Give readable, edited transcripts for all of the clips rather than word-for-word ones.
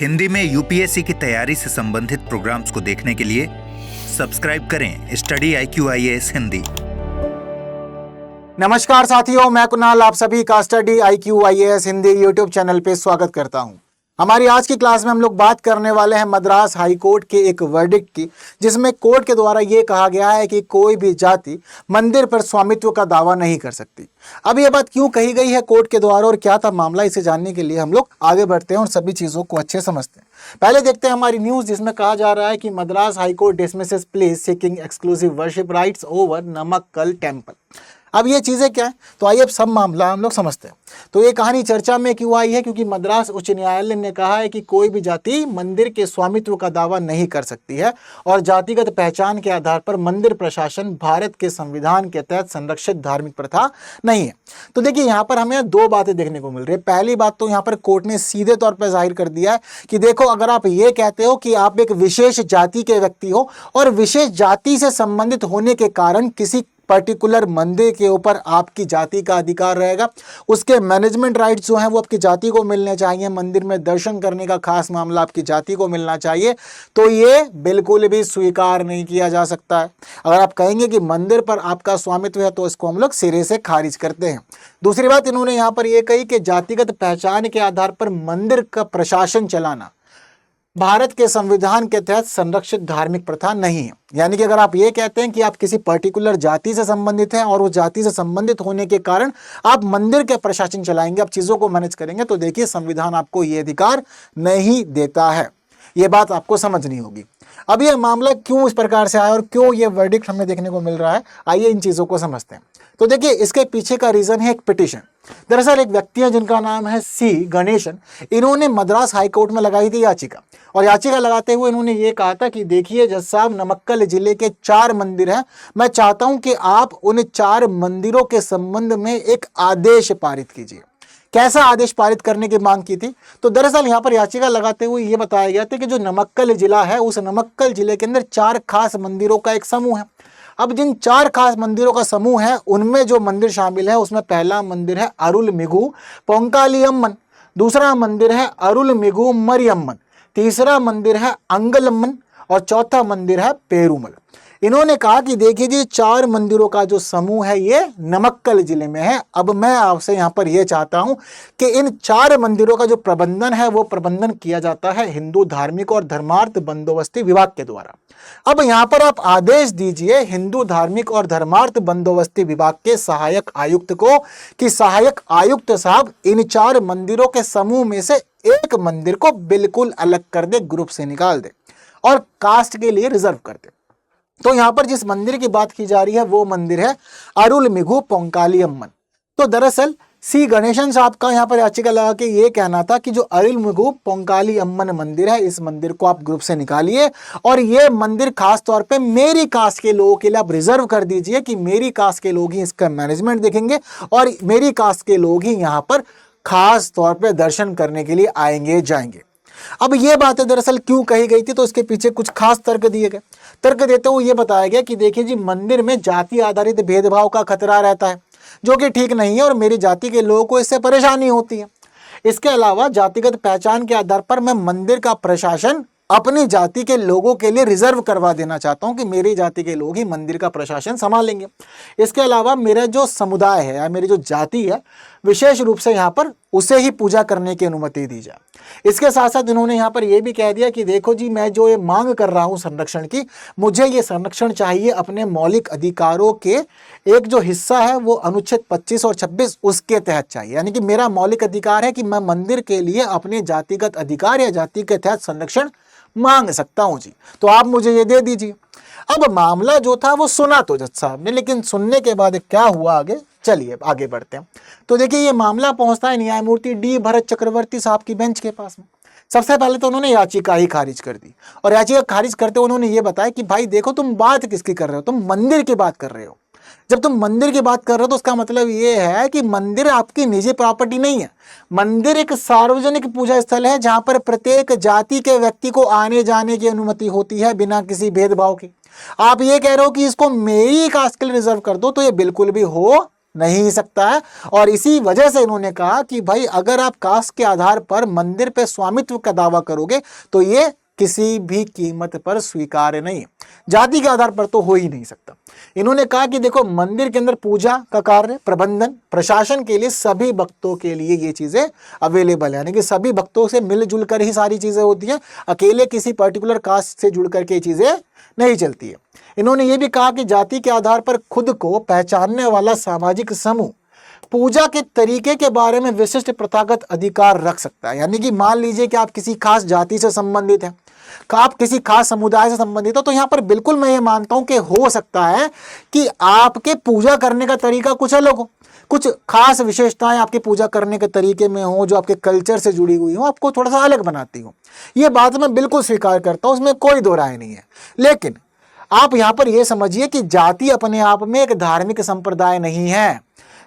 हिंदी में यूपीएससी की तैयारी से संबंधित प्रोग्राम्स को देखने के लिए सब्सक्राइब करें स्टडी IQIAS हिंदी। नमस्कार साथियों, मैं कुणाल आप सभी का study IQIAS Hindi YouTube channel पे स्वागत करता हूं। हमारी आज की क्लास में हम लोग बात करने वाले हैं मद्रास हाई कोर्ट के एक वर्डिक्ट की, जिसमें कोर्ट के द्वारा ये कहा गया है कि कोई भी जाति मंदिर पर स्वामित्व का दावा नहीं कर सकती। अब ये बात क्यों कही गई है कोर्ट के द्वारा और क्या था मामला, इसे जानने के लिए हम लोग आगे बढ़ते हैं और सभी चीज़ों को अच्छे समझते हैं। पहले देखते हैं हमारी न्यूज़, जिसमें कहा जा रहा है कि Madras high court dismisses place seeking exclusive worship rights over Namakkal temple. अब ये चीज़ें क्या है, तो आइए अब सब मामला हम लोग समझते हैं। तो ये कहानी चर्चा में क्यों आई है, क्योंकि मद्रास उच्च न्यायालय ने कहा है कि कोई भी जाति मंदिर के स्वामित्व का दावा नहीं कर सकती है और जातिगत पहचान के आधार पर मंदिर प्रशासन भारत के संविधान के तहत संरक्षित धार्मिक प्रथा नहीं है। तो देखिए यहाँ पर हमें दो बातें देखने को मिल रही है। पहली बात तो यहाँ पर कोर्ट ने सीधे तौर पर जाहिर कर दिया है कि देखो, अगर आप ये कहते हो कि आप एक विशेष जाति के व्यक्ति हो और विशेष जाति से संबंधित होने के कारण किसी पर्टिकुलर मंदिर के ऊपर आपकी जाति का अधिकार रहेगा, उसके मैनेजमेंट राइट्स जो हैं वो आपकी जाति को मिलने चाहिए, मंदिर में दर्शन करने का खास मामला आपकी जाति को मिलना चाहिए, तो ये बिल्कुल भी स्वीकार नहीं किया जा सकता है। अगर आप कहेंगे कि मंदिर पर आपका स्वामित्व है तो इसको हम लोग सिरे से खारिज करते हैं। दूसरी बात इन्होंने यहाँ पर यह कही कि जातिगत पहचान के आधार पर मंदिर का प्रशासन चलाना भारत के संविधान के तहत संरक्षित धार्मिक प्रथा नहीं है। यानी कि अगर आप ये कहते हैं कि आप किसी पर्टिकुलर जाति से संबंधित हैं और उस जाति से संबंधित होने के कारण आप मंदिर के प्रशासन चलाएंगे, आप चीज़ों को मैनेज करेंगे, तो देखिए संविधान आपको ये अधिकार नहीं देता है। ये बात आपको समझनी होगी। अब ये मामला क्यों इस प्रकार से आया और क्यों ये वर्डिक्ट हमें देखने को मिल रहा है, आइए इन चीज़ों को समझते हैं। तो देखिए इसके पीछे का रीज़न है एक पिटीशन। दरअसल एक व्यक्ति है जिनका नाम है C गणेशन, इन्होंने मद्रास हाई कोर्ट में लगाई थी याचिका, और याचिका लगाते हुए इन्होंने ये कहा था कि देखिए जज साहब, नमक्कल जिले के 4 मंदिर हैं, मैं चाहता हूं कि आप उन 4 मंदिरों के संबंध में एक आदेश पारित कीजिए। कैसा आदेश पारित करने की मांग की थी, तो दरअसल यहाँ पर याचिका लगाते हुए ये बताया गया था कि जो नमक्कल जिला है, उस नमक्कल जिले के अंदर 4 खास मंदिरों का एक समूह है। अब जिन 4 खास मंदिरों का समूह है उनमें जो मंदिर शामिल है उसमें पहला मंदिर है अरुलमिगु पोंकालियम्मन, दूसरा मंदिर है अरुलमिगु मरियम्मन, तीसरा मंदिर है अंगलम्मन और चौथा मंदिर है पेरुमल। इन्होंने कहा कि देखिए जी 4 मंदिरों का जो समूह है ये नमक्कल जिले में है। अब मैं आपसे यहाँ पर यह चाहता हूँ कि इन 4 मंदिरों का जो प्रबंधन है वो प्रबंधन किया जाता है हिंदू धार्मिक और धर्मार्थ बंदोबस्ती विभाग के द्वारा। अब यहाँ पर आप आदेश दीजिए हिंदू धार्मिक और धर्मार्थ बंदोबस्ती विभाग के सहायक आयुक्त को कि सहायक आयुक्त साहब इन 4 मंदिरों के समूह में से एक मंदिर को बिल्कुल अलग कर दे, ग्रुप से निकाल दे और कास्ट के लिए रिजर्व कर दे। तो यहाँ पर जिस मंदिर की बात की जा रही है वो मंदिर है अरुलमिगु पोंकालियम्मन। तो दरअसल C गणेशन साहब का यहाँ पर याचिका लगा के ये कहना था कि जो अरुलमिगु पोंकालियम्मन मंदिर है, इस मंदिर को आप ग्रुप से निकालिए और ये मंदिर खास तौर पे मेरी कास्ट के लोगों के लिए आप रिजर्व कर दीजिए कि मेरी कास्ट के लोग ही इसका मैनेजमेंट देखेंगे और मेरी कास्ट के लोग ही यहाँ पर खास तौर पे दर्शन करने के लिए आएंगे जाएंगे। अब ये बातें दरअसल क्यों कही गई थी, तो इसके पीछे कुछ खास तर्क दिए गए। तर्क देते हुए ये बताया गया कि देखिए जी, मंदिर में जाति आधारित भेदभाव का खतरा रहता है जो कि ठीक नहीं है और मेरी जाति के लोगों को इससे परेशानी होती है। इसके अलावा जातिगत पहचान के आधार पर मैं मंदिर का प्रशासन अपनी जाति के लोगों के लिए रिजर्व करवा देना चाहता हूं कि मेरी जाति के लोग ही मंदिर का प्रशासन संभालेंगे। इसके अलावा मेरा जो समुदाय है या मेरी जो जाति है, विशेष रूप से यहाँ पर उसे ही पूजा करने की अनुमति दी जाए। इसके साथ साथ इन्होंने यहाँ पर यह भी कह दिया कि देखो जी, मैं जो ये मांग कर रहा हूँ संरक्षण की, मुझे ये संरक्षण चाहिए अपने मौलिक अधिकारों के एक जो हिस्सा है वो अनुच्छेद 25 और 26 उसके तहत चाहिए। यानी कि मेरा मौलिक अधिकार है कि मैं मंदिर के लिए अपने जातिगत अधिकार या जाति के तहत संरक्षण मांग सकता हूं जी, तो आप मुझे ये दे दीजिए। अब मामला जो था वो सुना तो जज साहब ने, लेकिन सुनने के बाद क्या हुआ आगे, चलिए आगे बढ़ते हैं। तो देखिए ये मामला पहुंचता है न्यायमूर्ति D भरत चक्रवर्ती साहब की बेंच के पास में। सबसे पहले तो उन्होंने याचिका ही खारिज कर दी और याचिका खारिज करते उन्होंने ये बताया कि भाई देखो, तुम बात किसकी कर रहे हो, तुम मंदिर की बात कर रहे हो। जब तुम मंदिर की बात कर रहे हो तो उसका मतलब ये है कि मंदिर आपकी निजी प्रॉपर्टी नहीं है। मंदिर एक सार्वजनिक पूजा स्थल है जहां पर प्रत्येक जाति के व्यक्ति को आने जाने की अनुमति होती है बिना किसी भेदभाव के। आप ये कह रहे हो कि इसको मेरी कास्ट के लिए रिजर्व कर दो, तो ये बिल्कुल भी हो नहीं सकता है। और इसी वजह से इन्होंने कहा कि भाई अगर आप कास्ट के आधार पर मंदिर पे स्वामित्व का दावा करोगे तो ये किसी भी कीमत पर स्वीकार्य नहीं, जाति के आधार पर तो हो ही नहीं सकता। इन्होंने कहा कि देखो मंदिर के अंदर पूजा का कार्य, प्रबंधन, प्रशासन के लिए सभी भक्तों के लिए ये चीजें अवेलेबल है, यानी कि सभी भक्तों से मिलजुल कर ही सारी चीजें होती हैं, अकेले किसी पर्टिकुलर कास्ट से जुड़ करके ये चीजें नहीं चलती है। इन्होंने ये भी कहा कि जाति के आधार पर खुद को पहचानने वाला सामाजिक समूह पूजा के तरीके के बारे में विशिष्ट प्रथागत अधिकार रख सकता है। यानी कि मान लीजिए कि आप किसी खास जाति से संबंधित हैं, आप किसी खास समुदाय से संबंधित हो, तो यहाँ पर बिल्कुल मैं ये मानता हूं कि हो सकता है कि आपके पूजा करने का तरीका कुछ अलग हो, कुछ खास विशेषताएं आपके पूजा करने के तरीके में हो जो आपके कल्चर से जुड़ी हुई हो, आपको थोड़ा सा अलग बनाती हो। ये बात मैं बिल्कुल स्वीकार करता हूं, उसमें कोई दो राय नहीं है। लेकिन आप यहाँ पर यह समझिए कि जाति अपने आप में एक धार्मिक संप्रदाय नहीं है,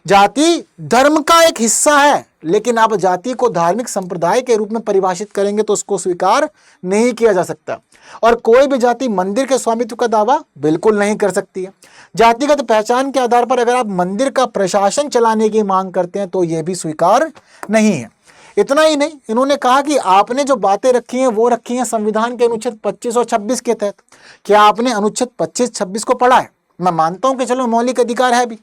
जाति धर्म का एक हिस्सा है, लेकिन आप जाति को धार्मिक संप्रदाय के रूप में परिभाषित करेंगे तो उसको स्वीकार नहीं किया जा सकता। और कोई भी जाति मंदिर के स्वामित्व का दावा बिल्कुल नहीं कर सकती है। जातिगत पहचान के आधार पर अगर आप मंदिर का प्रशासन चलाने की मांग करते हैं तो यह भी स्वीकार नहीं है। इतना ही नहीं, इन्होंने कहा कि आपने जो बातें रखी हैं वो रखी हैं संविधान के अनुच्छेद 25 और 26 के तहत। क्या आपने अनुच्छेद 25-26 को पढ़ा है? मैं मानता हूं कि चलो मौलिक अधिकार है भी,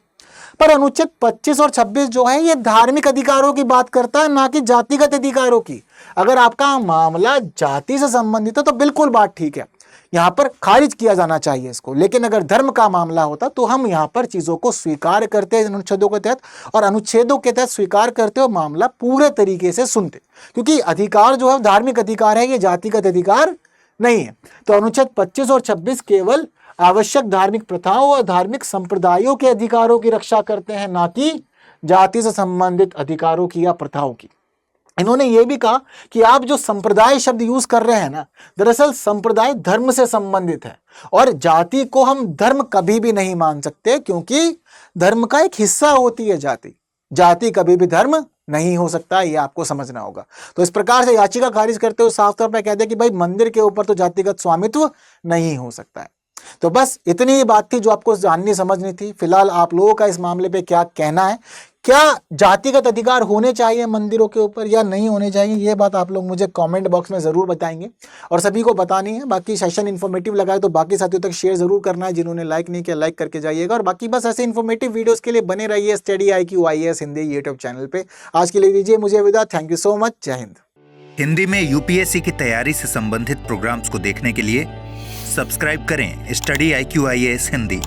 पर अनुच्छेद 25 और 26 जो है ये धार्मिक अधिकारों की बात करता है, ना कि जातिगत अधिकारों की। अगर आपका मामला जाति से संबंधित है तो बिल्कुल बात ठीक है, यहाँ पर खारिज किया जाना चाहिए इसको। लेकिन अगर धर्म का मामला होता तो हम यहाँ पर चीजों को स्वीकार करते हैं अनुच्छेदों के तहत, और अनुच्छेदों के तहत स्वीकार करते हो मामला पूरे तरीके से सुनते, क्योंकि अधिकार जो है धार्मिक अधिकार है, ये जातिगत अधिकार नहीं है। तो अनुच्छेद 25 और 26 केवल आवश्यक धार्मिक प्रथाओं और धार्मिक संप्रदायों के अधिकारों की रक्षा करते हैं, ना कि जाति से संबंधित अधिकारों की या प्रथाओं की। इन्होंने ये भी कहा कि आप जो संप्रदाय शब्द यूज कर रहे हैं ना, दरअसल संप्रदाय धर्म से संबंधित है, और जाति को हम धर्म कभी भी नहीं मान सकते, क्योंकि धर्म का एक हिस्सा होती है जाति। जाति कभी भी धर्म नहीं हो सकता, ये आपको समझना होगा। तो इस प्रकार से याचिका खारिज करते हुए साफ तौर पर कहते हैं कि भाई मंदिर के ऊपर तो जातिगत स्वामित्व नहीं हो सकता है। तो बस इतनी ही बात थी जो आपको जाननी समझनी थी। फिलहाल आप लोगों का इस मामले पे क्या कहना है? क्या जातिगत अधिकार होने चाहिए मंदिरों के ऊपर या नहीं होने चाहिए? ये बात आप लोग मुझे कमेंट बॉक्स में ज़रूर बताएंगे, और सभी को बतानी है। बाकी सेशन इन्फॉर्मेटिव लगा है तो बाकी साथियों तक शेयर जरूर करना है, जिन्होंने लाइक नहीं किया लाइक करके जाइएगा। और बाकी बस ऐसे इन्फॉर्मेटिव वीडियोज़ के लिए बने रहिए study IQ IAS Hindi YouTube channel पर। आज के लिए दीजिए मुझे विदा। Thank you so much. जय हिंद। हिंदी में UPSC की तैयारी से संबंधित प्रोग्राम्स को देखने के लिए सब्सक्राइब करें स्टडी IQ IAS हिंदी।